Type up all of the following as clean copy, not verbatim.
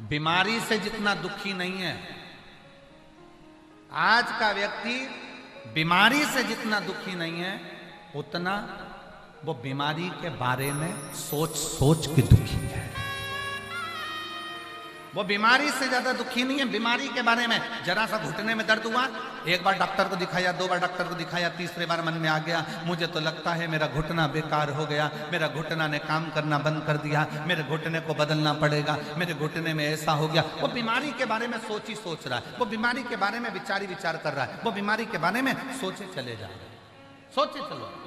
बीमारी से जितना दुखी नहीं है, आज का व्यक्ति बीमारी से जितना दुखी नहीं है, उतना वो बीमारी के बारे में सोच सोच के दुखी है। वो बीमारी से ज्यादा दुखी नहीं है, बीमारी के बारे में जरा सा घुटने में दर्द हुआ, एक बार डॉक्टर को दिखाया, 2 बार डॉक्टर को दिखाया, तीसरे बार मन में आ गया मुझे तो लगता है मेरा घुटना बेकार हो गया, मेरा घुटना ने काम करना बंद कर दिया, मेरे घुटने को बदलना पड़ेगा, मेरे घुटने में ऐसा हो गया। वो बीमारी के बारे में सोच रहा है, वो बीमारी के बारे में विचार कर रहा है, वो बीमारी के बारे में सोचे चले जा रहे हैं। सोचे चलो,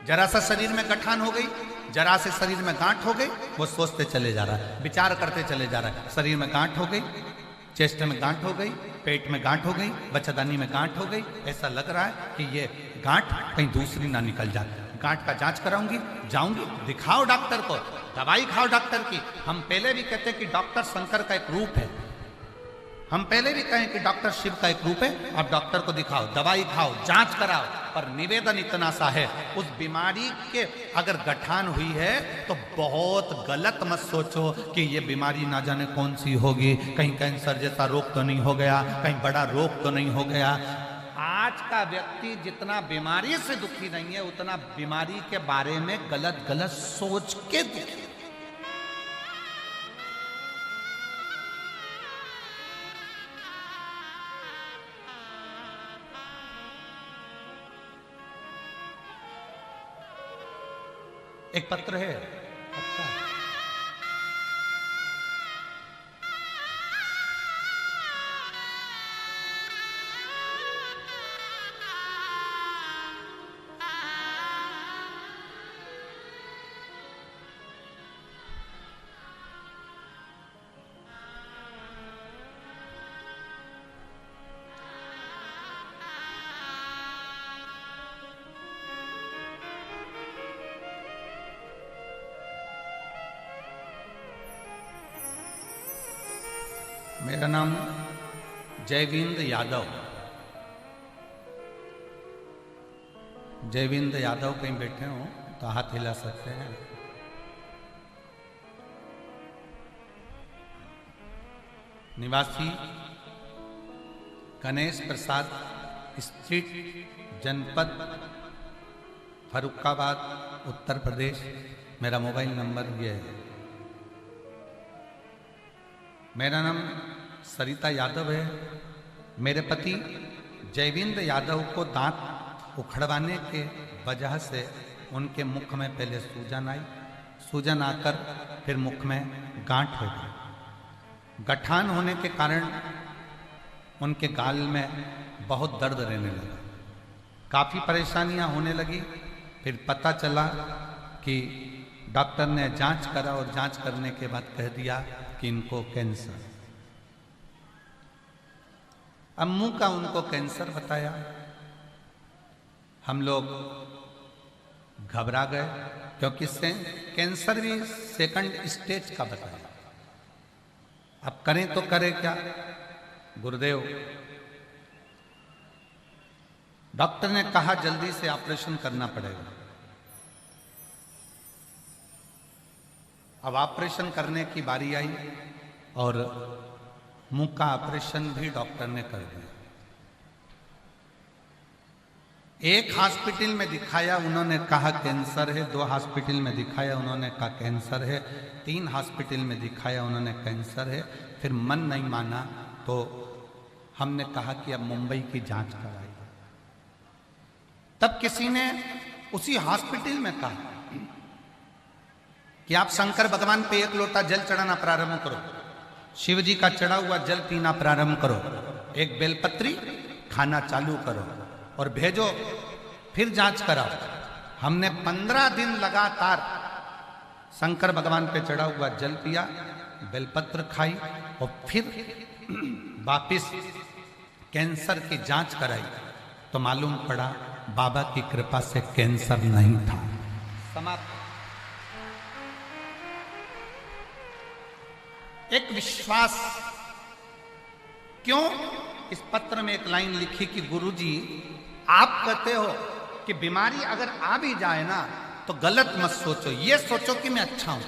जरा सा शरीर में गठान हो गई, जरा से शरीर में गांठ हो गई, वो सोचते चले जा रहा है, विचार करते चले जा रहा है। शरीर में गांठ हो गई, चेस्ट में गांठ हो गई, पेट में गांठ हो गई, बच्चादानी में गांठ हो गई, ऐसा लग रहा है कि ये गांठ कहीं दूसरी ना निकल जाए। गांठ का जांच कराऊंगी, जाऊंगी, दिखाओ डॉक्टर को, दवाई खाओ डॉक्टर की। हम पहले भी कहते हैं कि डॉक्टर शंकर का एक रूप है, हम पहले भी कहें कि डॉक्टर शिव का एक रूप है। अब डॉक्टर को दिखाओ, दवाई खाओ, जांच कराओ, पर निवेदन इतना सा है, उस बीमारी के अगर गठान हुई है तो बहुत गलत मत सोचो कि ये बीमारी ना जाने कौन सी होगी, कहीं कैंसर जैसा रोग तो नहीं हो गया, कहीं बड़ा रोग तो नहीं हो गया। आज का व्यक्ति जितना बीमारी से दुखी नहीं है, उतना बीमारी के बारे में गलत गलत सोच के दुखी। एक पत्र है, अच्छा मेरा नाम जयविंद यादव। जयविंद यादव कहीं बैठे हो तो हाथ हिला सकते हैं। निवासी गणेश प्रसाद स्ट्रीट, जनपद फर्रुखाबाद, उत्तर प्रदेश। मेरा मोबाइल नंबर ये है। मेरा नाम सरिता यादव है। मेरे पति जयविंद यादव को दांत उखड़वाने के वजह से उनके मुख में पहले सूजन आई, सूजन आकर फिर मुख में गांठ हो गई। गठान होने के कारण उनके गाल में बहुत दर्द रहने लगा, काफ़ी परेशानियां होने लगी। फिर पता चला कि डॉक्टर ने जांच करा और जांच करने के बाद कह दिया कि इनको कैंसर। अब मुंह का उनको कैंसर बताया। हम लोग घबरा गए, क्योंकि इससे कैंसर भी 2nd स्टेज का बताया। अब करें तो करें क्या? गुरुदेव, डॉक्टर ने कहा जल्दी से ऑपरेशन करना पड़ेगा। अब ऑपरेशन करने की बारी आई और मुंह का ऑपरेशन भी डॉक्टर ने कर दिया। एक हॉस्पिटल में दिखाया, उन्होंने कहा कैंसर है। 2 हॉस्पिटल में दिखाया, उन्होंने कहा कैंसर है। 3 हॉस्पिटल में दिखाया, उन्होंने कैंसर है। फिर मन नहीं माना तो हमने कहा कि अब मुंबई की जांच कराई। तब किसी ने उसी हॉस्पिटल में कहा कि आप शंकर भगवान पे 1 लोटा जल चढ़ाना प्रारंभ करो, शिव जी का चढ़ा हुआ जल पीना प्रारंभ करो, एक बेलपत्री खाना चालू करो और भेजो, फिर जांच कराओ। हमने 15 दिन लगातार शंकर भगवान पे चढ़ा हुआ जल पिया, बेलपत्र खाई और फिर वापिस कैंसर की जांच कराई तो मालूम पड़ा बाबा की कृपा से कैंसर नहीं था। समाप्त। एक विश्वास। क्यों? इस पत्र में एक लाइन लिखी कि गुरुजी, आप कहते हो कि बीमारी अगर आ भी जाए ना तो गलत मत सोचो, ये सोचो कि मैं अच्छा हूं।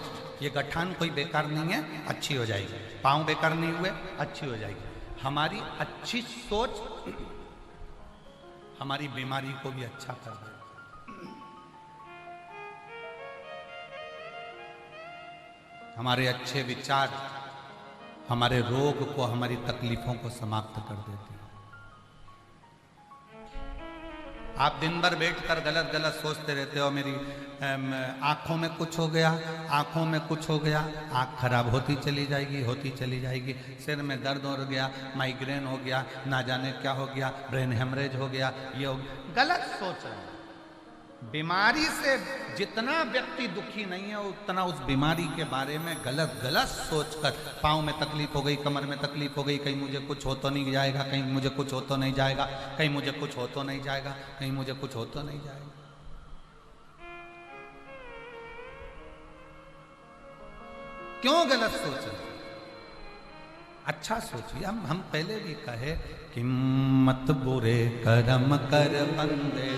ये गठान कोई बेकार नहीं है, अच्छी हो जाएगी। पांव बेकार नहीं हुए, अच्छी हो जाएगी। हमारी अच्छी सोच हमारी बीमारी को भी अच्छा कर देगी। हमारे अच्छे विचार हमारे रोग को, हमारी तकलीफों को समाप्त कर देते हैं। आप दिन भर बैठकर गलत गलत सोचते रहते हो, मेरी आंखों में कुछ हो गया, आंखों में कुछ हो गया, आंख खराब होती चली जाएगी, होती चली जाएगी। सिर में दर्द हो गया, माइग्रेन हो गया, ना जाने क्या हो गया, ब्रेन हेमरेज हो गया, ये हो गया। गलत सोच रहे हैं। बीमारी से जितना व्यक्ति दुखी नहीं है उतना उस बीमारी के बारे में गलत गलत सोचकर, पाँव में तकलीफ हो गई, कमर में तकलीफ हो गई, कहीं मुझे कुछ हो तो नहीं जाएगा, कहीं मुझे कुछ हो तो नहीं जाएगा, कहीं मुझे कुछ हो तो नहीं जाएगा, कहीं मुझे कुछ हो तो नहीं जाएगा। क्यों गलत सोच रहे? अच्छा सोचिए। हम पहले भी कहे कि मत बुरे कर्म कर बंदे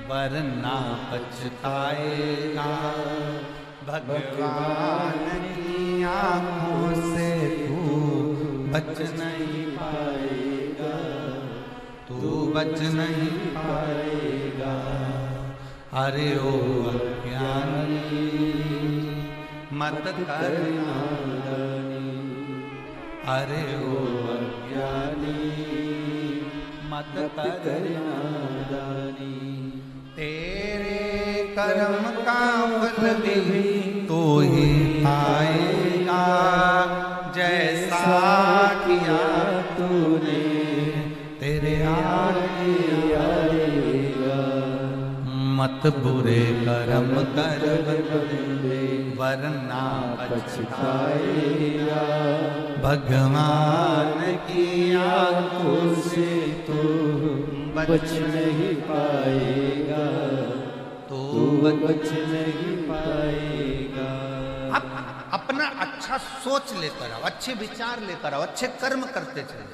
वरना पछताएगा, भगवान की आंखों से तू बच नहीं पाएगा, तू बच नहीं पाएगा। अरे ओ अज्ञानी मत कर नादानी, अरे ओ अज्ञानी मत कर नादानी। तेरे कर्म का फल भी तो ही पाएगा, जैसा किया तूने तेरे आगे आएगा। मत बुरे कर्म कर बंदे वरना पछताएगा, भगवान की आंखों से तो बच नहीं पाएगा, तो बच नहीं पाएगा। अब अपना अच्छा सोच लेकर आओ, अच्छे विचार लेकर आओ, अच्छे कर्म करते चले।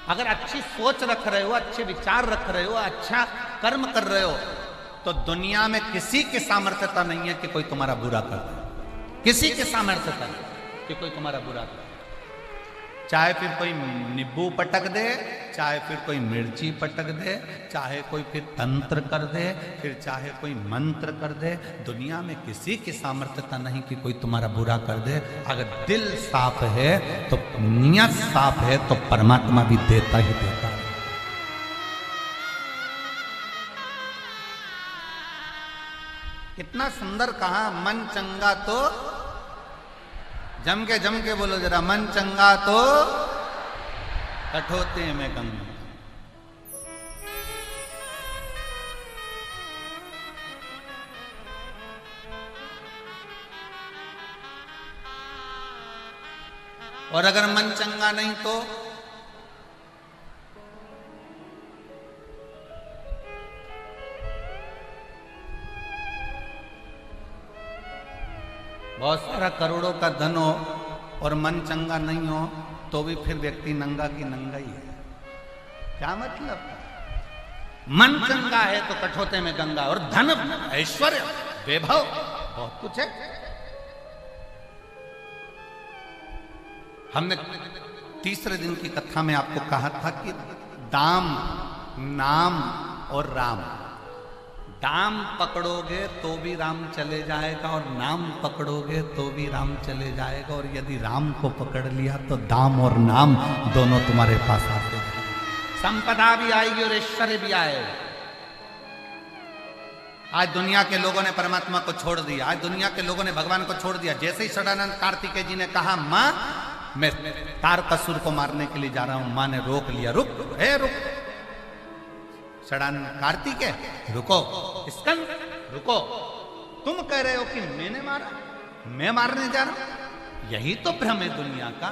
अगर अच्छी सोच रख रहे हो, अच्छे विचार रख रहे हो, अच्छा कर्म कर रहे हो, तो दुनिया में किसी की सामर्थ्यता नहीं है कि कोई तुम्हारा बुरा कर दे। किसी की सामर्थ्यता नहीं कि कोई तुम्हारा बुरा कर दे। चाहे फिर कोई नींबू पटक दे, चाहे फिर कोई मिर्ची पटक दे, चाहे कोई फिर तंत्र कर दे, फिर चाहे कोई मंत्र कर दे, दुनिया में किसी की सामर्थ्यता नहीं कि कोई तुम्हारा बुरा कर दे। अगर दिल साफ है तो नियत साफ है तो परमात्मा भी देता ही देता है। कितना सुंदर कहा, मन चंगा तो जम के बोलो जरा, मन चंगा तो कठोते में गंगा। और अगर मन चंगा नहीं तो बहुत सारा करोड़ों का धन हो और मन चंगा नहीं हो तो भी फिर व्यक्ति नंगा की नंगा ही है। क्या मतलब? मन चंगा है तो कठोते में गंगा, और धन, ऐश्वर्य, वैभव, बहुत कुछ है। हमने तीसरे दिन की कथा में आपको कहा था कि दाम, नाम और राम। दाम पकड़ोगे तो भी राम चले जाएगा, और नाम पकड़ोगे तो भी राम चले जाएगा, और यदि राम को पकड़ लिया तो दाम और नाम दोनों तुम्हारे पास आते हैं। संपदा भी आएगी और ऐश्वर्य भी आएगा। आज दुनिया के लोगों ने परमात्मा को छोड़ दिया, आज दुनिया के लोगों ने भगवान को छोड़ दिया। जैसे ही षडानंद कार्तिकेय जी ने कहा, माँ मैं तारकासुर को मारने के लिए जा रहा हूं, माँ ने रोक लिया, रुक, रुक। षडानंद कार्तिकेय रुको, स्कंद रुको, तुम कह रहे हो कि मैंने मारा, मैं मारने जा रहा हूं? यही तो भ्रम है दुनिया का।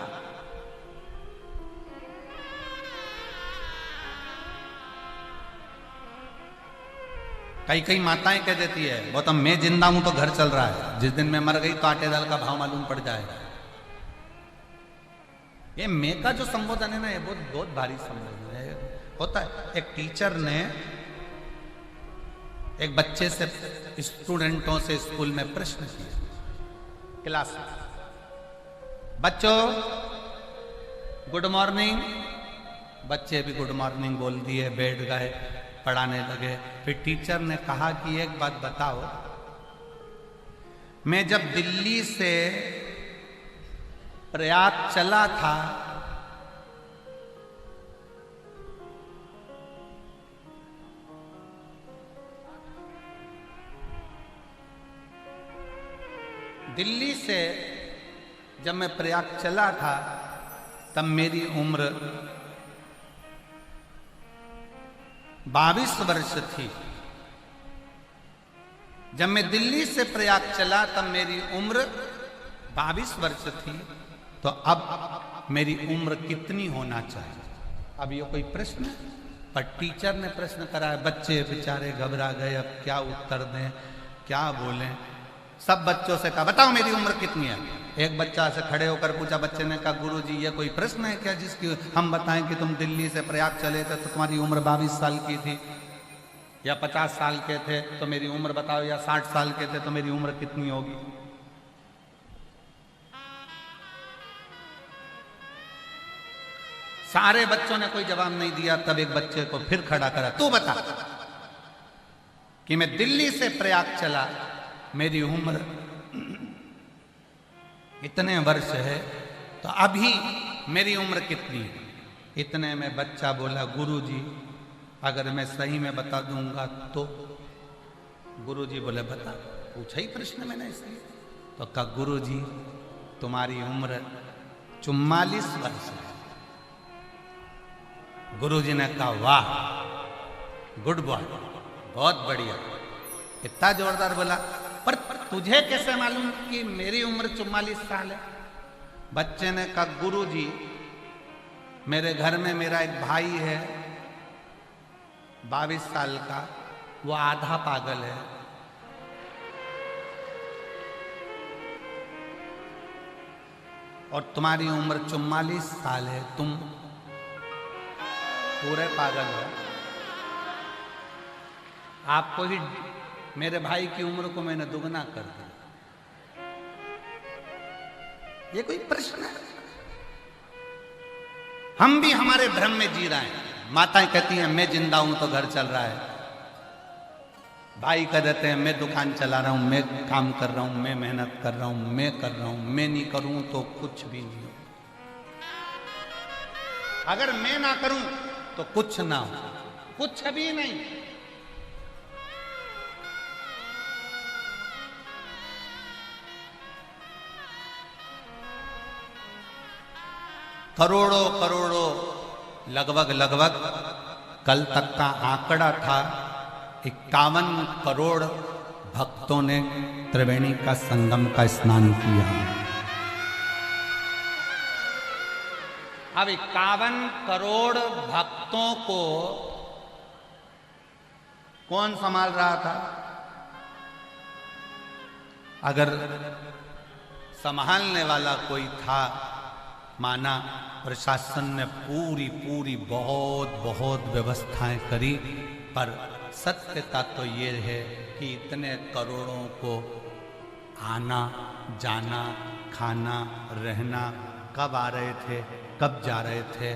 कई माताएं कह देती है, बहुत मैं जिंदा हूं तो घर चल रहा है, जिस दिन मैं मर गई तो आटे दाल का भाव मालूम पड़ जाएगा। ये मैं का जो संबोधन है ना, ये बहुत भारी संबोधन है। होता है, एक टीचर ने एक बच्चे से स्टूडेंटों से स्कूल में प्रश्न किया, क्लास में, बच्चों गुड मॉर्निंग। बच्चे भी गुड मॉर्निंग बोल दिए, बैठ गए, पढ़ाने लगे। फिर टीचर ने कहा कि एक बात बताओ, मैं जब दिल्ली से प्रयाग चला था दिल्ली से जब मैं प्रयाग चला था तब मेरी उम्र 22 वर्ष थी। जब मैं दिल्ली से प्रयाग चला तब मेरी उम्र 22 वर्ष थी, तो अब मेरी उम्र कितनी होना चाहिए? अब ये कोई प्रश्न है? पर टीचर ने प्रश्न करा है, बच्चे बेचारे घबरा गए, अब क्या उत्तर दें, क्या बोलें। सब बच्चों से कहा बताओ मेरी उम्र कितनी है। एक बच्चा से खड़े होकर पूछा, बच्चे ने कहा गुरुजी ये कोई प्रश्न है क्या जिसकी हम बताएं कि तुम दिल्ली से प्रयाग चले थे तो तुम्हारी उम्र 22 साल की थी, या 50 साल के थे तो मेरी उम्र बताओ, या 60 साल के थे तो मेरी उम्र कितनी होगी? सारे बच्चों ने कोई जवाब नहीं दिया। तब एक बच्चे को फिर खड़ा करा, तू बता कि मैं दिल्ली से प्रयाग चला, मेरी उम्र इतने वर्ष है, तो अभी मेरी उम्र कितनी है? इतने में बच्चा बोला, गुरुजी अगर मैं सही में बता दूंगा तो? गुरुजी बोले बता, पूछा ही प्रश्न मैंने इसलिए। तो कहा गुरुजी तुम्हारी उम्र 44 वर्ष है। गुरुजी ने कहा वाह, गुड बॉय, बहुत बढ़िया। इतना जोरदार बोला, पर तुझे कैसे मालूम कि मेरी उम्र 44 साल है? बच्चे ने कहा गुरुजी मेरे घर में मेरा एक भाई है 22 साल का, वो आधा पागल है। और तुम्हारी उम्र 44 साल है, तुम पूरे पागल हो। आपको ही, मेरे भाई की उम्र को मैंने दुगना कर दिया। ये कोई प्रश्न है? हम भी हमारे भ्रम में जी रहे हैं। माताएं कहती हैं मैं जिंदा हूं तो घर चल रहा है, भाई कह देते हैं मैं दुकान चला रहा हूं, मैं काम कर रहा हूं, मैं मेहनत कर रहा हूं, मैं कर रहा हूं, मैं नहीं करूं तो कुछ भी नहीं हो। अगर मैं ना करूं तो कुछ ना हो, कुछ भी नहीं। करोड़ों करोड़ों, लगभग कल तक का आंकड़ा था 51 करोड़ भक्तों ने त्रिवेणी का संगम का स्नान किया। अब 51 करोड़ भक्तों को कौन संभाल रहा था? अगर संभालने वाला कोई था, माना प्रशासन ने पूरी बहुत व्यवस्थाएं करी, पर सत्यता तो ये है कि इतने करोड़ों को आना जाना, खाना, रहना, कब आ रहे थे, कब जा रहे थे?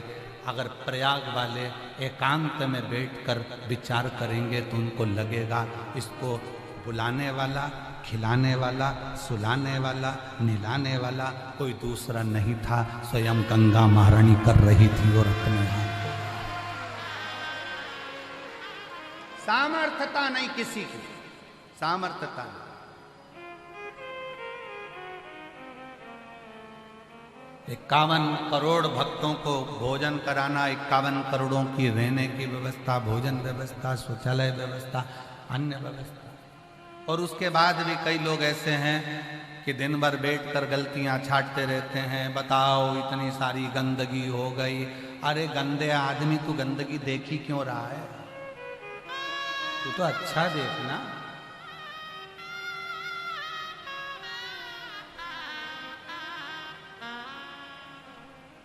अगर प्रयाग वाले एकांत में बैठकर विचार करेंगे तो उनको लगेगा इसको बुलाने वाला, खिलाने वाला, सुलाने वाला, निलाने वाला कोई दूसरा नहीं था, स्वयं गंगा महारानी कर रही थी और अपने हाथ। सामर्थ्यता नहीं किसी की, सामर्थ्यता नहीं। 51 करोड़ भक्तों को भोजन कराना, 51 करोड़ों की रहने की व्यवस्था, भोजन व्यवस्था, शौचालय व्यवस्था, अन्य व्यवस्था। और उसके बाद भी कई लोग ऐसे हैं कि दिन भर बैठकर गलतियां छांटते रहते हैं। बताओ इतनी सारी गंदगी हो गई। अरे गंदे आदमी, तू गंदगी देख ही क्यों रहा है? तू तो अच्छा देखना।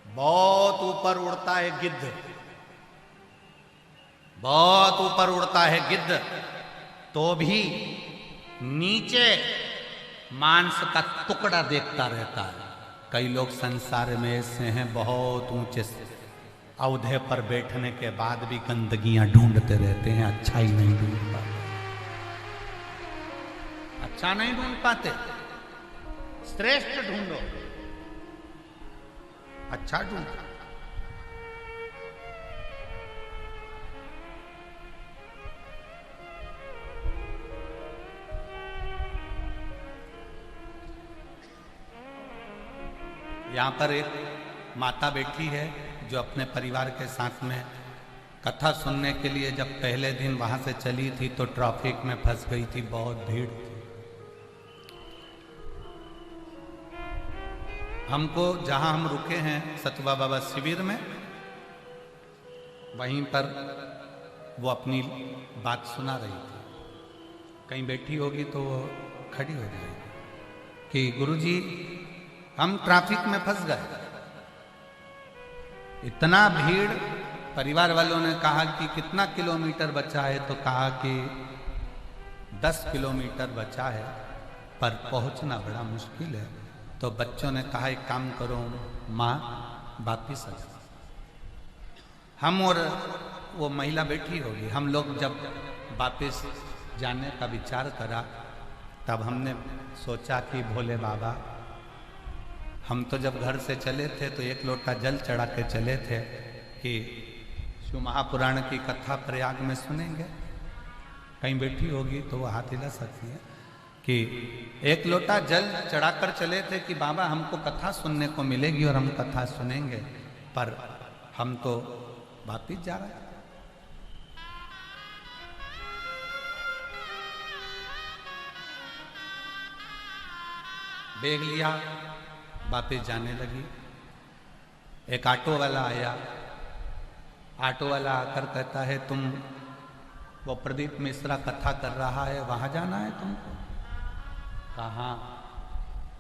बहुत ऊपर उड़ता है गिद्ध, बहुत ऊपर उड़ता है गिद्ध, तो भी नीचे मांस का टुकड़ा देखता रहता है। कई लोग संसार में ऐसे हैं बहुत ऊंचे औहदे पर बैठने के बाद भी गंदगियां ढूंढते रहते हैं, अच्छा ही नहीं ढूंढ पाते, अच्छा नहीं ढूंढ पाते। श्रेष्ठ ढूंढो, अच्छा ढूंढो। यहाँ पर एक माता बैठी है जो अपने परिवार के साथ में कथा सुनने के लिए जब पहले दिन वहाँ से चली थी तो ट्रैफिक में फंस गई थी, बहुत भीड़ थी। हमको जहाँ हम रुके हैं सतुआ बाबा शिविर में, वहीं पर वो अपनी बात सुना रही थी। कहीं बैठी होगी तो वो खड़ी हो जाएगी कि गुरुजी हम ट्रैफिक में फंस गए, इतना भीड़। परिवार वालों ने कहा कि कितना किलोमीटर बचा है, तो कहा कि 10 किलोमीटर बचा है पर पहुंचना बड़ा मुश्किल है। तो बच्चों ने कहा एक काम करो माँ वापिस आ जाओ। हम और वो महिला बैठी होगी, हम लोग जब वापिस जाने का विचार करा तब हमने सोचा कि भोले बाबा, हम तो जब घर से चले थे तो एक लोटा जल चढ़ा के चले थे कि शिव महापुराण की कथा प्रयाग में सुनेंगे। कहीं बैठी होगी तो वो हाथ हिला सकती है कि एक लोटा जल चढ़ाकर चले थे कि बाबा हमको कथा सुनने को मिलेगी और हम कथा सुनेंगे, पर हम तो वापिस जा रहे हैं। बैग लिया, वापिस जाने लगी। एक ऑटो वाला आया, ऑटो वाला आकर कहता है तुम वो प्रदीप मिश्रा कथा कर रहा है वहां जाना है तुमको? कहा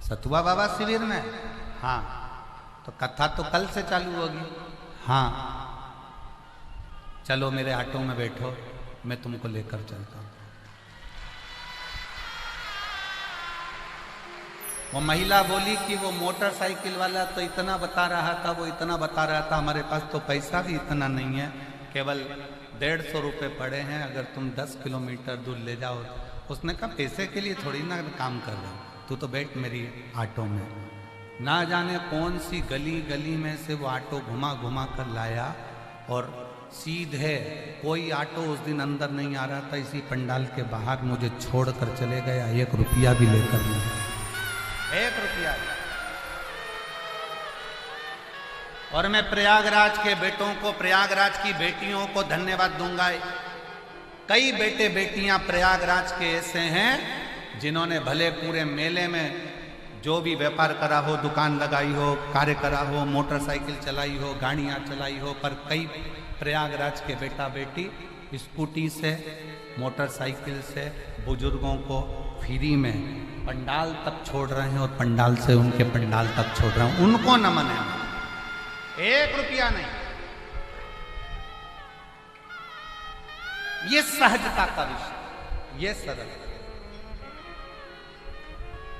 सतुआ बाबा शिविर में? हाँ। तो कथा तो कल से चालू होगी। हाँ, चलो मेरे ऑटो में बैठो, मैं तुमको लेकर चलता हूँ। वो महिला बोली कि वो मोटरसाइकिल वाला तो इतना बता रहा था, वो इतना बता रहा था, हमारे पास तो पैसा भी इतना नहीं है, केवल 150 रुपये पड़े हैं, अगर तुम 10 किलोमीटर दूर ले जाओ। उसने कहा पैसे के लिए थोड़ी ना काम कर रहा, तू तो बैठ मेरी ऑटो में। ना जाने कौन सी गली गली में से वो ऑटो घुमा घुमा कर लाया और सीधे कोई ऑटो उस दिन अंदर नहीं आ रहा था, इसी पंडाल के बाहर मुझे छोड़कर चले गया, 1 रुपया भी लेकर नहीं, 1 रुपया। और मैं प्रयागराज के बेटों को, प्रयागराज की बेटियों को धन्यवाद दूंगा। कई बेटे बेटियां प्रयागराज के ऐसे हैं जिन्होंने भले पूरे मेले में जो भी व्यापार करा हो, दुकान लगाई हो, कार्य करा हो, मोटरसाइकिल चलाई हो, गाड़ियां चलाई हो, पर कई प्रयागराज के बेटा बेटी स्कूटी से, मोटरसाइकिल से बुजुर्गों को फ्री में पंडाल तक छोड़ रहे हैं और पंडाल से उनके पंडाल तक छोड़ रहे हैं। उनको नमन है, 1 रुपया नहीं। ये सहजता का विषय, ये सरल।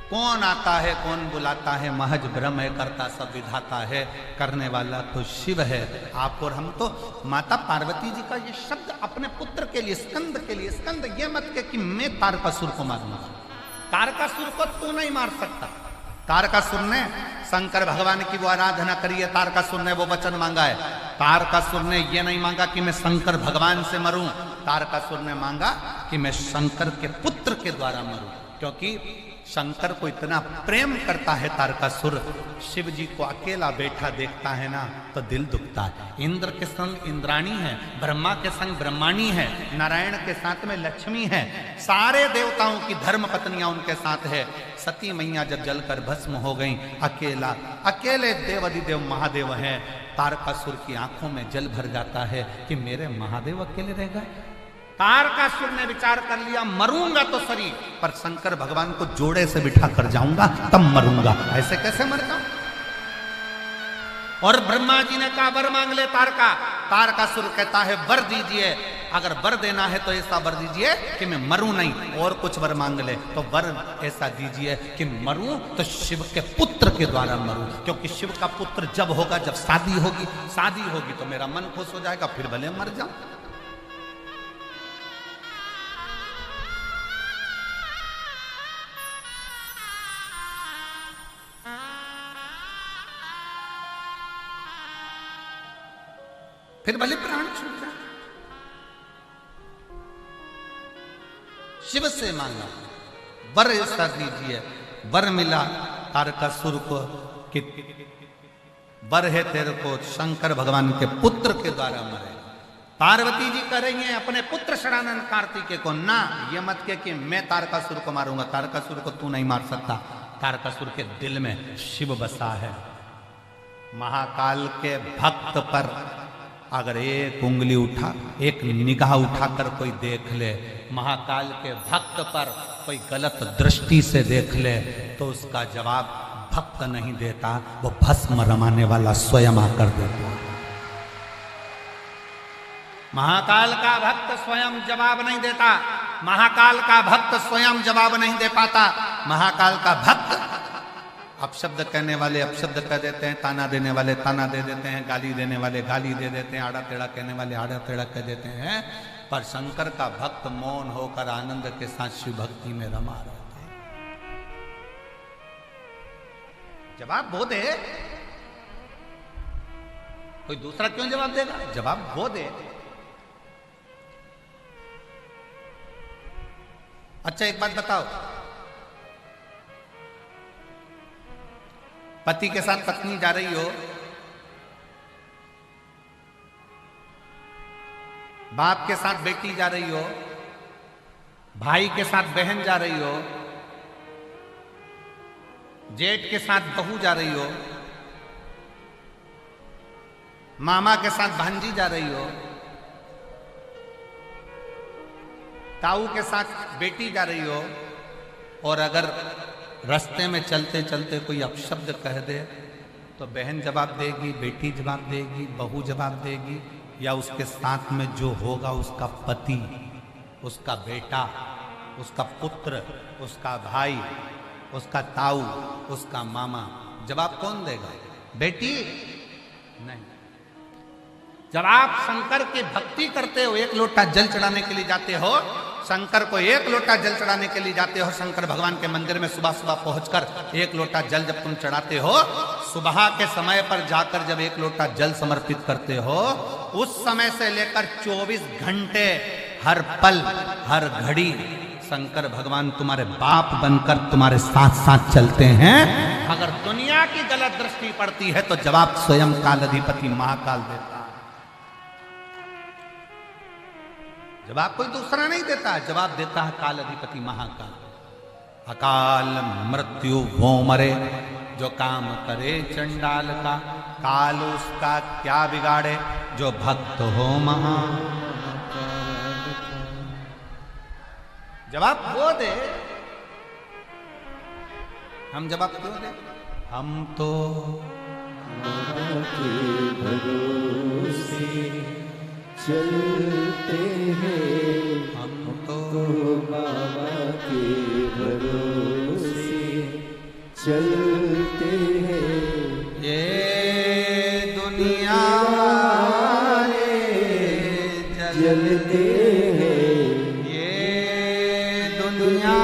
कौन आता है कौन बुलाता है, महज ब्रह्म है, करता सब विधाता है, करने वाला तो शिव है। आप और हम तो माता पार्वती जी का ये शब्द अपने पुत्र के लिए, स्कंद के लिए, स्कंद ये मत के कि मैं तारकासुर को मारूंगा, तारकासुर को तू नहीं मार सकता। तारकासुर ने शंकर भगवान की वो आराधना करी है, तारकासुर ने वो वचन मांगा है। तारकासुर ने ये नहीं मांगा कि मैं शंकर भगवान से मरूं, तारकासुर ने मांगा कि मैं शंकर के पुत्र के द्वारा मरूं, क्योंकि शंकर को इतना प्रेम करता है तारकासुर। शिव जी को अकेला बैठा देखता है ना तो दिल दुखता है। इंद्र के संग इंद्राणी है, ब्रह्मा के संग ब्रह्माणी है, नारायण के साथ में लक्ष्मी है, सारे देवताओं की धर्म पत्नियां उनके साथ है। सती मैया जब जलकर भस्म हो गई, अकेला अकेले देवाधिदेव महादेव हैं। तारकासुर की आंखों में जल भर जाता है कि मेरे महादेव अकेले रह गए। तारकासुर ने विचार कर लिया, मरूंगा तो शरीर पर शंकर भगवान को जोड़े से बिठा कर जाऊंगा तब मरूंगा, ऐसे कैसे मर जाऊं। और ब्रह्मा जी ने कहा वर मांग ले तारकासुर कहता है वर दीजिए, अगर वर देना है तो ऐसा वर दीजिए कि मैं मरूं नहीं, और कुछ वर मांग ले तो वर ऐसा दीजिए कि मरूं तो शिव के पुत्र के द्वारा मरूं, क्योंकि शिव का पुत्र जब होगा, जब शादी होगी तो मेरा मन खुश हो जाएगा, फिर भले मर जाऊं। फिर भले प्राण छूट जाए। शिव से मांगा वर ऐसा दीजिए, वर मिला तारकासुर को कि वर है तेरे को शंकर भगवान के पुत्र के द्वारा मरे। पार्वती जी करेंगे अपने पुत्र षडानंद कार्तिकेय को, ना ये मत के कि मैं तारकासुर को मारूंगा, तारकासुर को तू नहीं मार सकता। तारकासुर के दिल में शिव बसा है। महाकाल के भक्त पर अगर एक उंगली उठा, एक निगाह उठाकर कोई देख ले, महाकाल के भक्त पर कोई गलत दृष्टि से देख ले, तो उसका जवाब भक्त नहीं देता, वो भस्म रमाने वाला स्वयं आकर देता। महाकाल का भक्त स्वयं जवाब नहीं देता, महाकाल का भक्त स्वयं जवाब नहीं दे पाता। महाकाल का भक्त अपशब्द कहने वाले अपशब्द कह देते हैं, ताना देने वाले ताना दे देते हैं, गाली देने वाले गाली दे देते हैं, आड़ा टेढ़ा कहने वाले आड़ा टेढ़ा कह देते हैं, पर शंकर का भक्त मौन होकर आनंद के साथ शिव भक्ति में रमा रहता है। जवाब वो दे, कोई दूसरा क्यों जवाब देगा? जवाब वो दे। अच्छा एक बात बताओ, पति के साथ पत्नी जा रही हो, बाप के साथ बेटी जा रही हो, भाई के साथ बहन जा रही हो, जेठ के साथ बहू जा रही हो, मामा के साथ भांजी जा रही हो, ताऊ के साथ बेटी जा रही हो, और अगर रास्ते में चलते चलते कोई अपशब्द कह दे तो बहन जवाब देगी, बेटी जवाब देगी, बहू जवाब देगी, या उसके साथ में जो होगा उसका पति, उसका बेटा, उसका पुत्र, उसका भाई, उसका ताऊ, उसका मामा, जवाब कौन देगा? बेटी नहीं। जब आप शंकर की भक्ति करते हो, एक लोटा जल चढ़ाने के लिए जाते हो, शंकर को एक लोटा जल चढ़ाने के लिए जाते हो, शंकर भगवान के मंदिर में सुबह सुबह पहुंचकर एक लोटा जल जब तुम चढ़ाते हो, सुबह के समय पर जाकर जब एक लोटा जल समर्पित करते हो, उस समय से लेकर 24 घंटे हर पल हर घड़ी शंकर भगवान तुम्हारे बाप बनकर तुम्हारे साथ साथ चलते हैं। अगर दुनिया की गलत दृष्टि पड़ती है तो जवाब स्वयं काल अधिपति महाकाल देता। जवाब कोई दूसरा नहीं देता, जवाब देता है काल अधिपति महाकाल। अकाल मृत्यु वो मरे जो काम करे चंडाल का, काल उसका क्या बिगाड़े जो भक्त हो महा। जवाब वो दे, हम जवाब क्यों दे? हम तो भरोसे चलते हैं, हम तो बाबा के भरोसे चलते हैं। ये दुनिया जलते हैं, ये दुनिया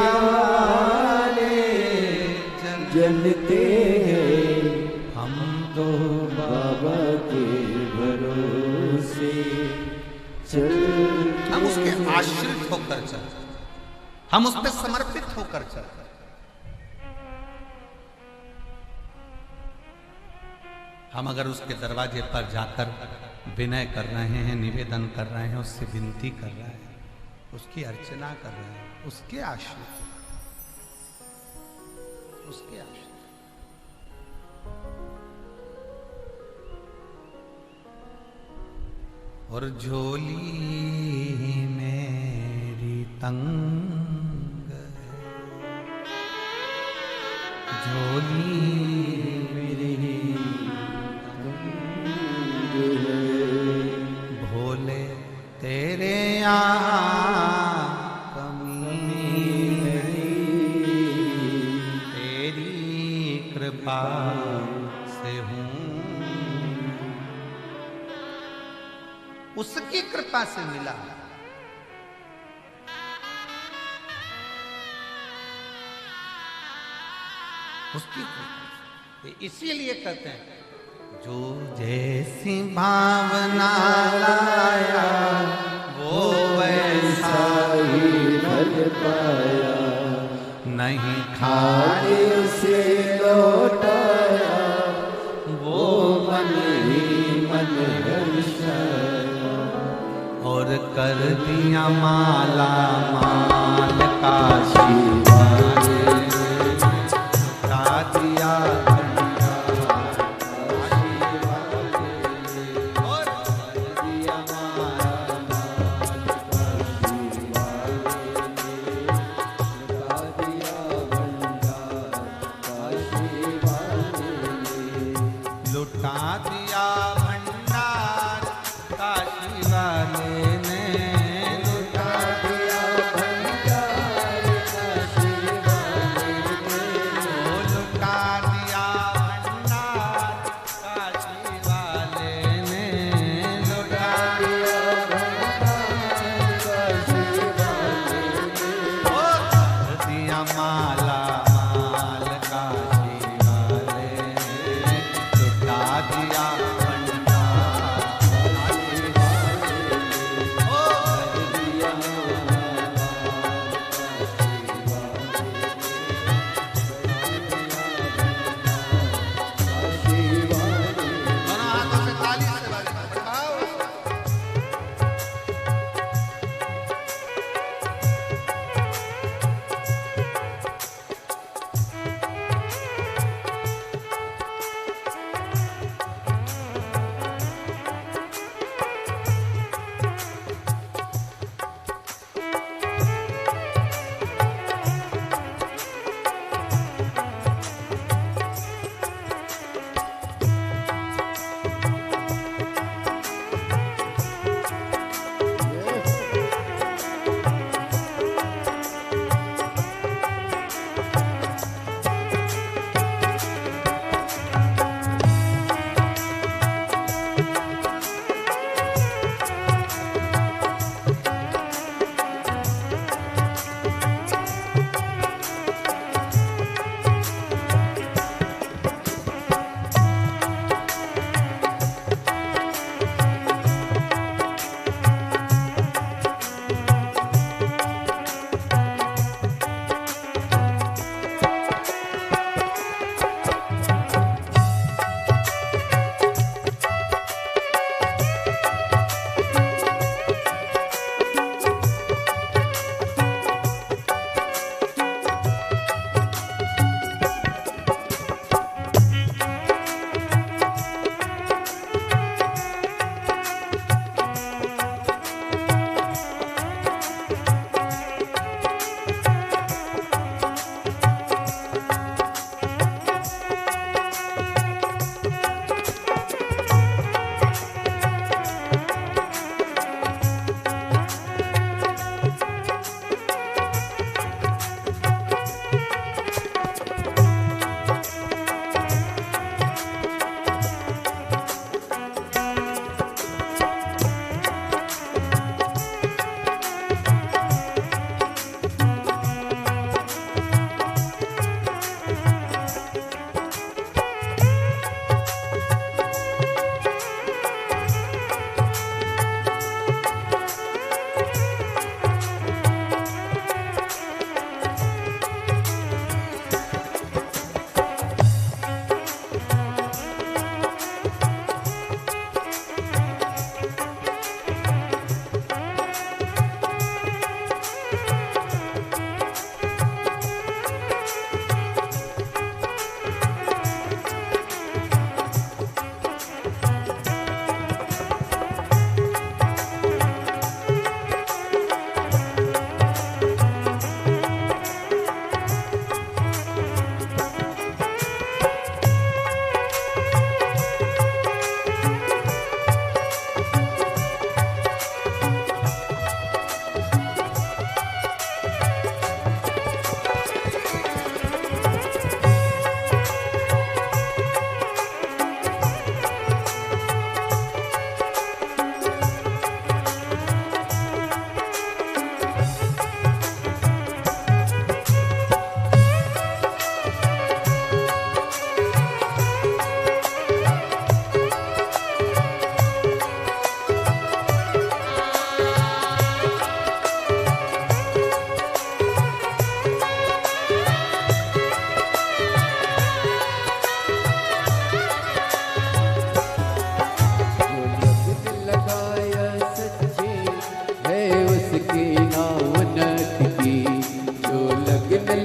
जलते हैं, हम तो बाबा के भरोसे। हम उसके आश्रित होकर चल, हम उस पर समर्पित होकर चल। हम अगर उसके दरवाजे पर जाकर विनय कर रहे हैं, निवेदन कर रहे हैं, उससे विनती कर रहे हैं, उसकी अर्चना कर रहे हैं, उसके आश्रित, उसके आश्रित। और झोली मेरी तंग है, झोली मेरी तंग कृपा से हूं, उसकी कृपा से मिला। उसकी कृपा, इसीलिए कहते हैं जो जैसी भावना लाया वो वैसा ही फल पाया, नहीं खाने से लौटाया वो मन ही मन हर्षाया, और कर दिया माला माल काशी दिया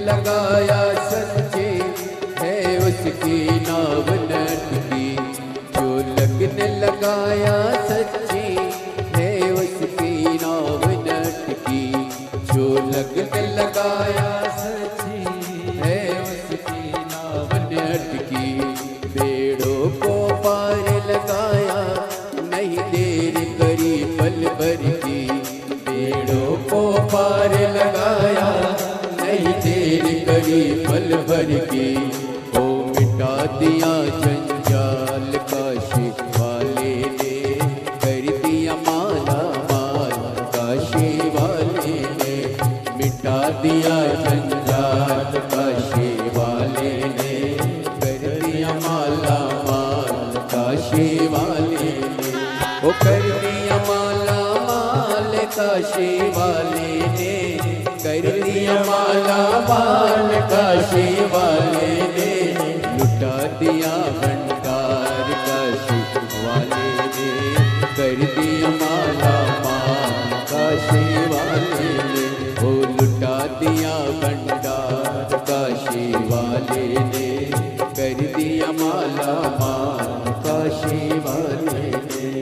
लगाया सच्चे है उसकी नाव नटकी। जो लगन लगाया सच्चे है उसकी नाव नटकी। जो लगन लगाया सच्चे है उसकी नाव नटकी। बेड़ों को पार लगाया नहीं देर करी पल भर की। बेड़ों को पार लगाया नहीं देर करी पल भर की। ओ मिटा दिया जंजाल काशी वाले ने कर दिया माला माल। काशी वाले ने मिटा दिया जंजाल काशी वाले ने कर दिया माला माल। काशी वाले ने ओ कर दिया माला माल। काशी वाले ने कर दिया माला माल। काशी वाले ने लुटा दिया भंडार। काशी वाले ने कर दिया माला माल। काशी वाले ने ओ लुटा दिया भंडार। काशी वाले ने कर दिया माला माल। काशी वाले ने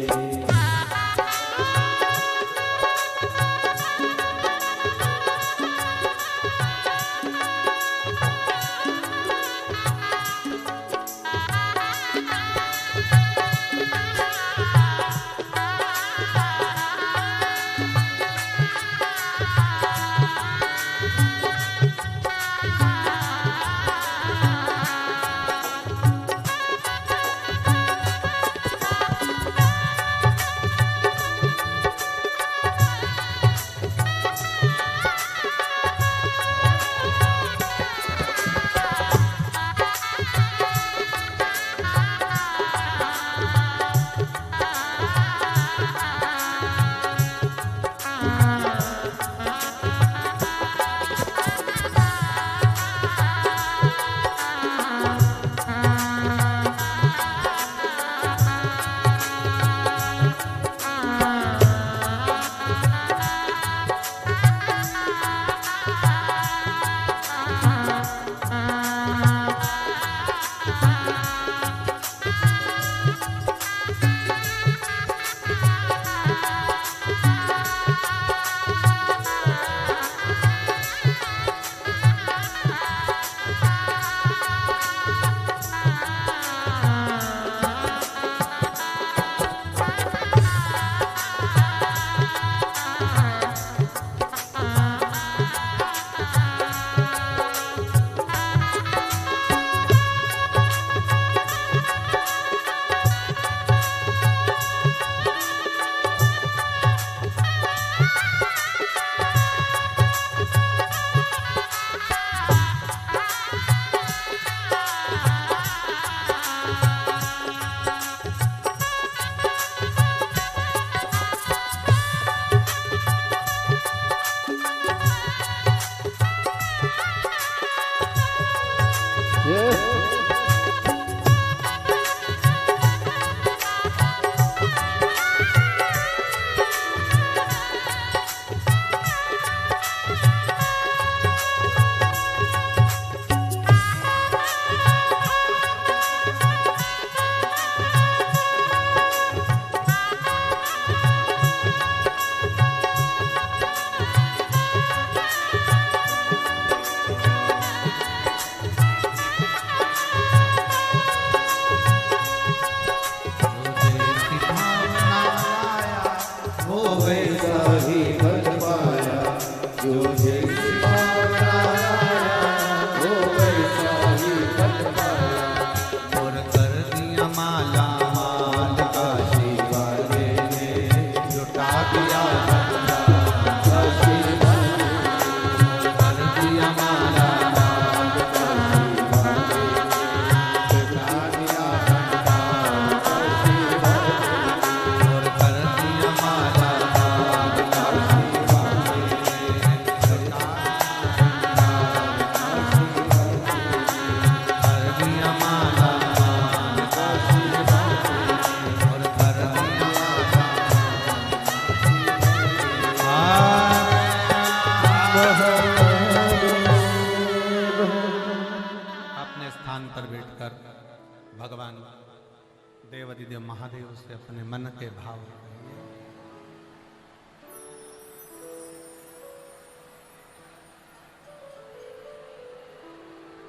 देवादिदेव महादेव से अपने मन के भाव कहिए।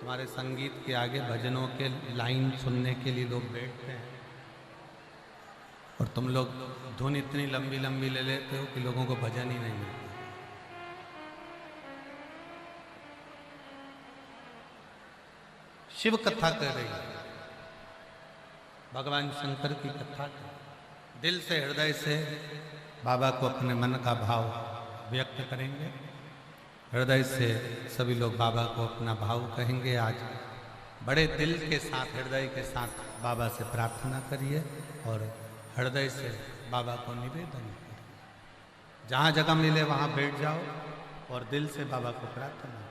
हमारे संगीत के आगे भजनों के लाइन सुनने के लिए लोग बैठते हैं और तुम लोग धुन इतनी लंबी लंबी ले लेते हो कि लोगों को भजन ही नहीं मिलता। शिव कथा कर रही है, भगवान शंकर की कथा कर, दिल से हृदय से बाबा को अपने मन का भाव व्यक्त करेंगे। हृदय से सभी लोग बाबा को अपना भाव कहेंगे। आज बड़े दिल के साथ, हृदय के साथ बाबा से प्रार्थना करिए और हृदय से बाबा को निवेदन करिए। जहाँ जगह मिले वहाँ बैठ जाओ और दिल से बाबा को प्रार्थना करो।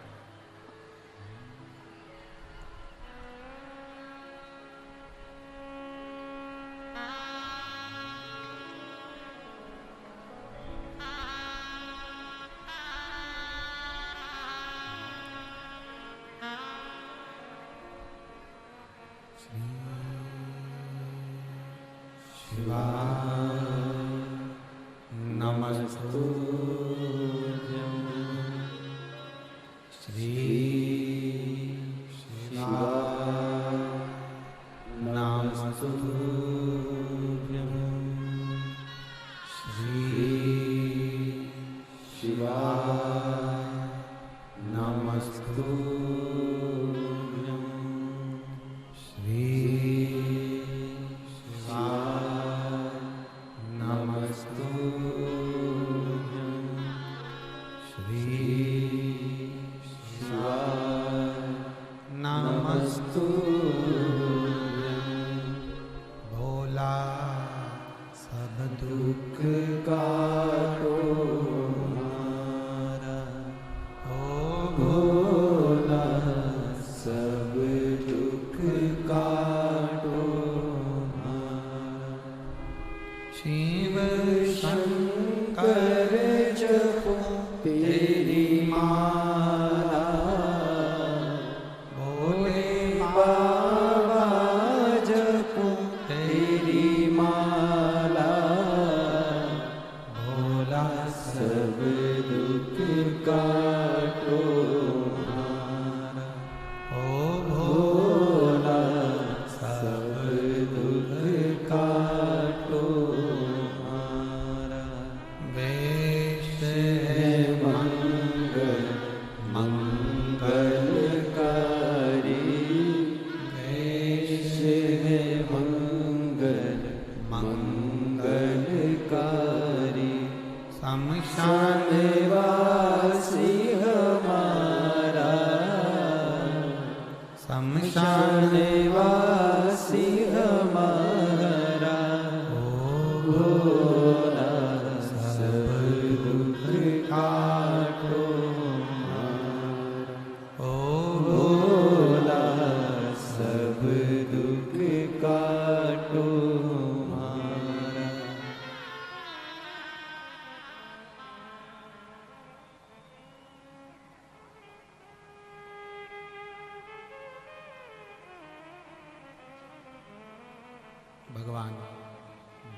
भगवान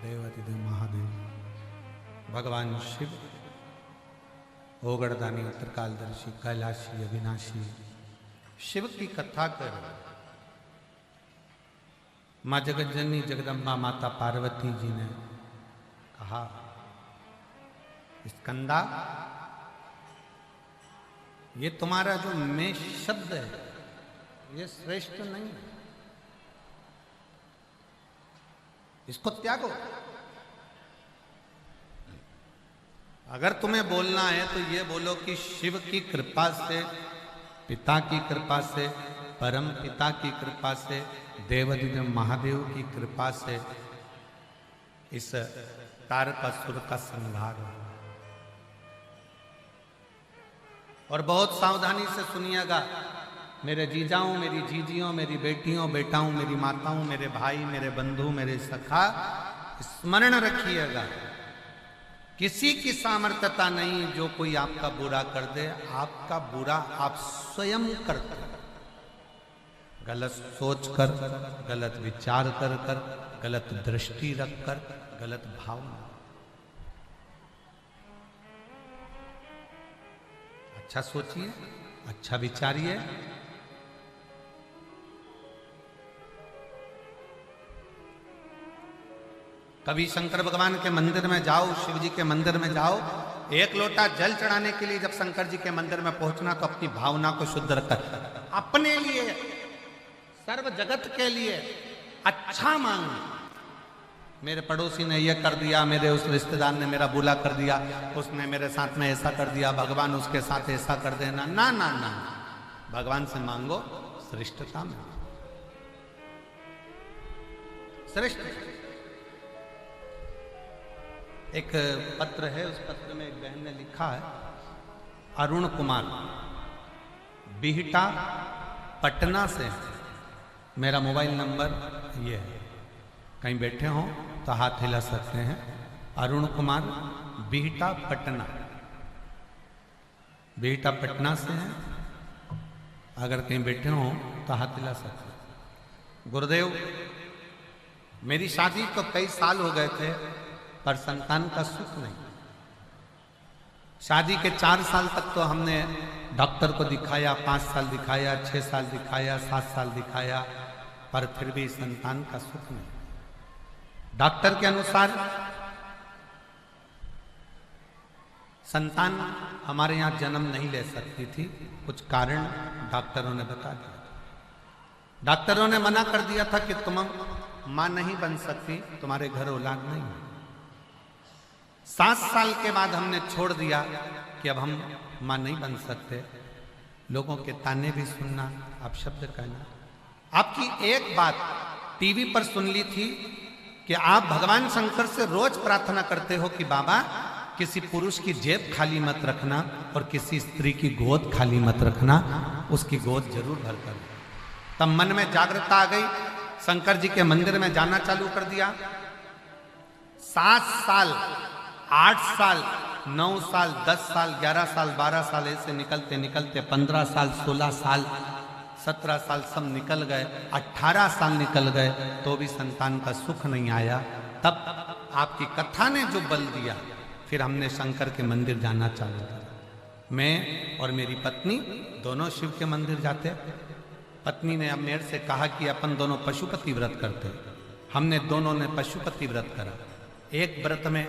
देवादिदेव महादेव, भगवान शिव, ओगड़दानी, उत्तरकालदर्शी, कैलाशी, अविनाशी शिव की कथा कर माँ जगज्जननी जगदम्बा माता पार्वती जी ने कहा, स्कंदा, ये तुम्हारा जो मैं शब्द है ये श्रेष्ठ नहीं है, इसको त्यागो। अगर तुम्हें बोलना है तो ये बोलो कि शिव की कृपा से, पिता की कृपा से, परम पिता की कृपा से, देवादिदेव महादेव की कृपा से इस तारकासुर का संहार हो। और बहुत सावधानी से सुनिएगा मेरे जीजाओं, मेरी जीजियों, मेरी बेटियों, बेटाओं, मेरी माताओं, मेरे भाई, मेरे बंधु, मेरे सखा, स्मरण रखिएगा, किसी की सामर्थ्यता नहीं जो कोई आपका बुरा कर दे। आपका बुरा आप स्वयं करते। गलत सोच कर, गलत विचार कर कर, गलत दृष्टि रख कर, गलत भावना। अच्छा सोचिए, अच्छा विचारिए। कभी शंकर भगवान के मंदिर में जाओ, शिव जी के मंदिर में जाओ, एक लोटा जल चढ़ाने के लिए जब शंकर जी के मंदिर में पहुंचना तो अपनी भावना को शुद्ध रखकर अपने लिए, सर्व जगत के लिए अच्छा मांग। मेरे पड़ोसी ने यह कर दिया, मेरे उस रिश्तेदार ने मेरा बुरा कर दिया, उसने मेरे साथ में ऐसा कर दिया, भगवान उसके साथ ऐसा कर देना। ना ना ना, भगवान से मांगो श्रेष्ठता में, श्रेष्ठ। एक पत्र है, उस पत्र में एक बहन ने लिखा है, अरुण कुमार, बिहटा पटना से। मेरा मोबाइल नंबर ये है, कहीं बैठे हों तो हाथ हिला सकते हैं। अरुण कुमार, बिहटा पटना, बिहटा पटना से हैं। अगर कहीं बैठे हों तो हाथ हिला सकते हैं। गुरुदेव, मेरी शादी तो कई साल हो गए थे पर संतान का सुख नहीं। शादी के 4 साल तक तो हमने डॉक्टर को दिखाया, 5 साल दिखाया, 6 साल दिखाया, 7 साल दिखाया, पर फिर भी संतान का सुख नहीं। डॉक्टर के अनुसार संतान हमारे यहाँ जन्म नहीं ले सकती थी, कुछ कारण डॉक्टरों ने बता दिया। डॉक्टरों ने मना कर दिया था कि तुम मां नहीं बन सकती, तुम्हारे घर औलाद नहीं है। 7 साल के बाद हमने छोड़ दिया कि अब हम मां नहीं बन सकते। लोगों के ताने भी सुनना, आप शब्द कहना। आपकी एक बात टीवी पर सुन ली थी कि आप भगवान शंकर से रोज प्रार्थना करते हो कि बाबा किसी पुरुष की जेब खाली मत रखना और किसी स्त्री की गोद खाली मत रखना, उसकी गोद जरूर भर कर। तब मन में जागृतता आ गई, शंकर जी के मंदिर में जाना चालू कर दिया। 7 साल, 8 साल, 9 साल, 10 साल, 11 साल, 12 साल ऐसे निकलते निकलते 15 साल, 16 साल, 17 साल सब निकल गए, 18 साल निकल गए तो भी संतान का सुख नहीं आया। तब आपकी कथा ने जो बल दिया, फिर हमने शंकर के मंदिर जाना चालू किया। मैं और मेरी पत्नी दोनों शिव के मंदिर जाते। पत्नी ने अब मेरे से कहा कि अपन दोनों पशुपति व्रत करते। हमने दोनों ने पशुपति व्रत करा। एक व्रत में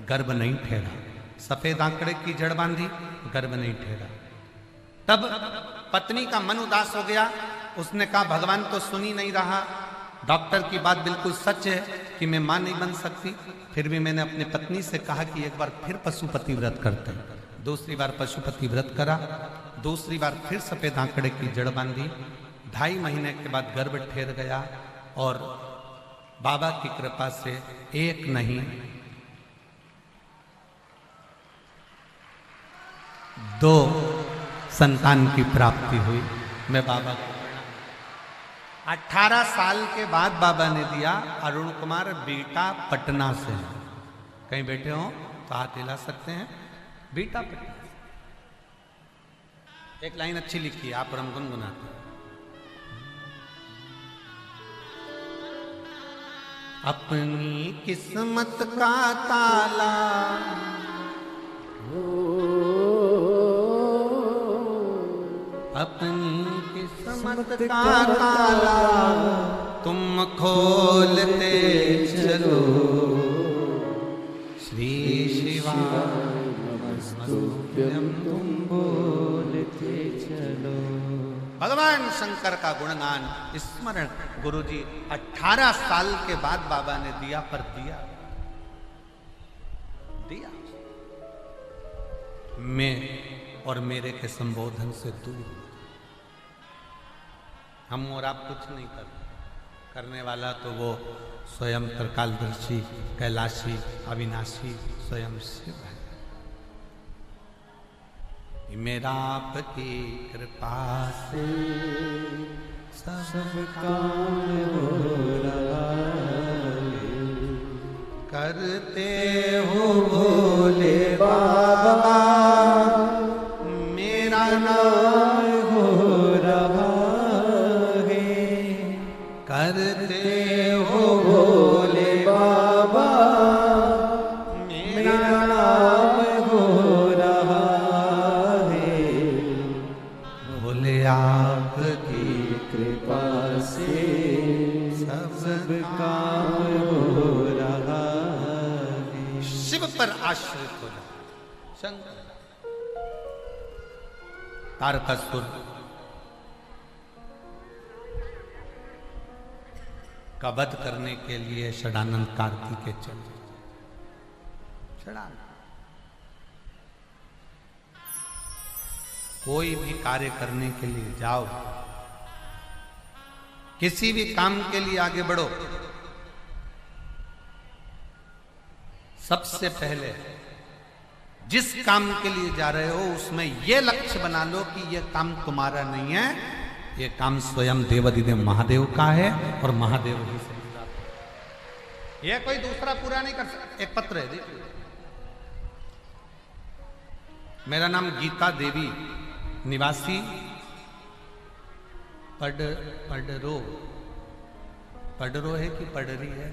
गर्भ नहीं ठहरा, सफेद आंकड़े की जड़ बांधी, गर्भ नहीं ठहरा। तब पत्नी का मन उदास हो गया। उसने कहा भगवान तो सुन ही नहीं रहा, डॉक्टर की बात बिल्कुल सच है कि मैं मां नहीं बन सकती। फिर भी मैंने अपनी पत्नी से कहा कि एक बार फिर पशुपति व्रत करते हैं। दूसरी बार पशुपति व्रत करा, दूसरी बार फिर सफेद आंकड़े की जड़ बांधी। 2.5 महीने के बाद गर्भ ठहर गया और बाबा की कृपा से एक नहीं 2 संतान की प्राप्ति हुई। मैं बाबा को 18 साल के बाद बाबा ने दिया। अरुण कुमार, बीटा पटना से। कहीं बैठे हो तो हाथ हिला सकते हैं। बीटा पटना। एक लाइन अच्छी लिखी है, आप और हम गुनगुनाते हैं। अपनी किस्मत का ताला अपनी किस्मत का ताला तुम खोलते चलो। श्री शिवाय नमस्तुभ्यं तुम बोलते चलो। भगवान शंकर का गुणगान स्मरण गुरुजी 18 साल के बाद बाबा ने दिया, पर दिया दिया मैं और मेरे के संबोधन से दूर। हम और आप कुछ नहीं करने वाला तो वो स्वयं त्रिकालदर्शी, कैलाशी, अविनाशी स्वयं शिव है। मेरा आपकी कृपा से सब काम हो रहा है। करते हो भोले बाबा, मेरा नाम हो रहा है। की कृपा से सब काम हो रहा है। शिव पर आश्रित हो जाओ। शंकर तारकासुर का वध करने के लिए षडानंद कार्तिकेय चले। षडानंद कोई भी कार्य करने के लिए जाओ, किसी भी काम के लिए आगे बढ़ो, सबसे पहले जिस काम के लिए जा रहे हो उसमें यह लक्ष्य बना लो कि यह काम तुम्हारा नहीं है, यह काम स्वयं देवाधिदेव महादेव का है और महादेव ही से जुड़ा है। यह कोई दूसरा पूरा नहीं कर सकता। एक पत्र है, देखिए। मेरा नाम गीता देवी, निवासी पडरो है कि पडरी है?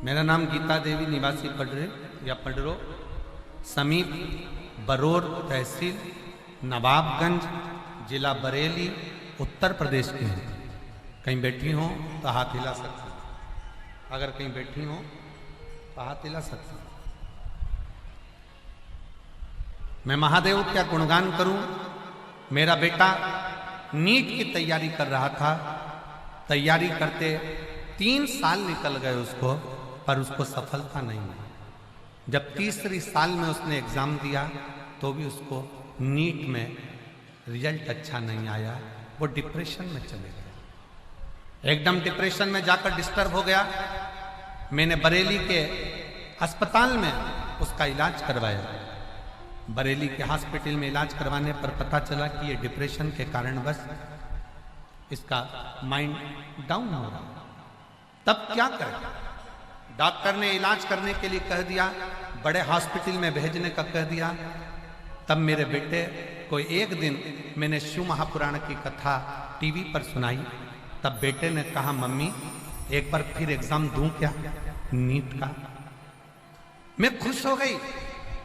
मेरा नाम गीता देवी, निवासी पडरे या पडरो, समीप बरोर तहसील, नवाबगंज, जिला बरेली, उत्तर प्रदेश की हूँ। कहीं बैठी हो तो हाथ हिला सकती, अगर कहीं बैठी हो तो हाथ हिला सकती। मैं महादेव क्या गुणगान करूं। मेरा बेटा नीट की तैयारी कर रहा था, तैयारी करते 3 साल निकल गए उसको, पर उसको सफलता नहीं मिली। जब तीसरी साल में उसने एग्जाम दिया तो भी उसको नीट में रिजल्ट अच्छा नहीं आया। वो डिप्रेशन में चले गए, एकदम डिप्रेशन में जाकर डिस्टर्ब हो गया। मैंने बरेली के अस्पताल में उसका इलाज करवाया। बरेली के हॉस्पिटल में इलाज करवाने पर पता चला कि ये डिप्रेशन के कारण बस इसका माइंड डाउन हो रहा। तब क्या करें? डॉक्टर ने इलाज करने के लिए कह दिया, बड़े हॉस्पिटल में भेजने का कह दिया। तब मेरे बेटे को एक दिन मैंने शिव महापुराण की कथा टीवी पर सुनाई। तब बेटे ने कहा, मम्मी एक बार फिर एग्जाम दूं क्या नीट का? मैं खुश हो गई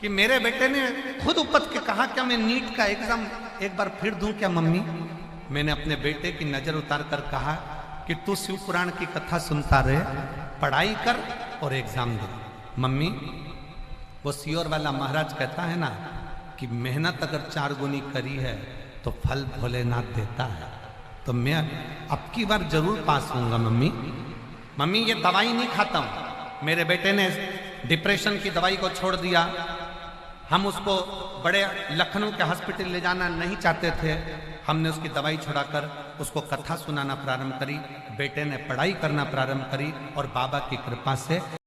कि मेरे बेटे ने खुद उपत के कहा क्या मैं नीट का एग्जाम एक बार फिर दूं क्या मम्मी? मैंने अपने बेटे की नजर उतार कर कहा कि तू शिव पुराण की कथा सुनता रहे, पढ़ाई कर और एग्जाम दे। मम्मी, वो सियोर वाला महाराज कहता है ना कि मेहनत अगर 4 गुनी करी है तो फल भोलेनाथ देता है। तो मैं अब की बार जरूर पास होऊंगा मम्मी। मम्मी ये दवाई नहीं खाता हूं। मेरे बेटे ने डिप्रेशन की दवाई को छोड़ दिया। हम उसको बड़े लखनऊ के हॉस्पिटल ले जाना नहीं चाहते थे। हमने उसकी दवाई छुड़ाकर उसको कथा सुनाना प्रारंभ करी। बेटे ने पढ़ाई करना प्रारंभ करी और बाबा की कृपा से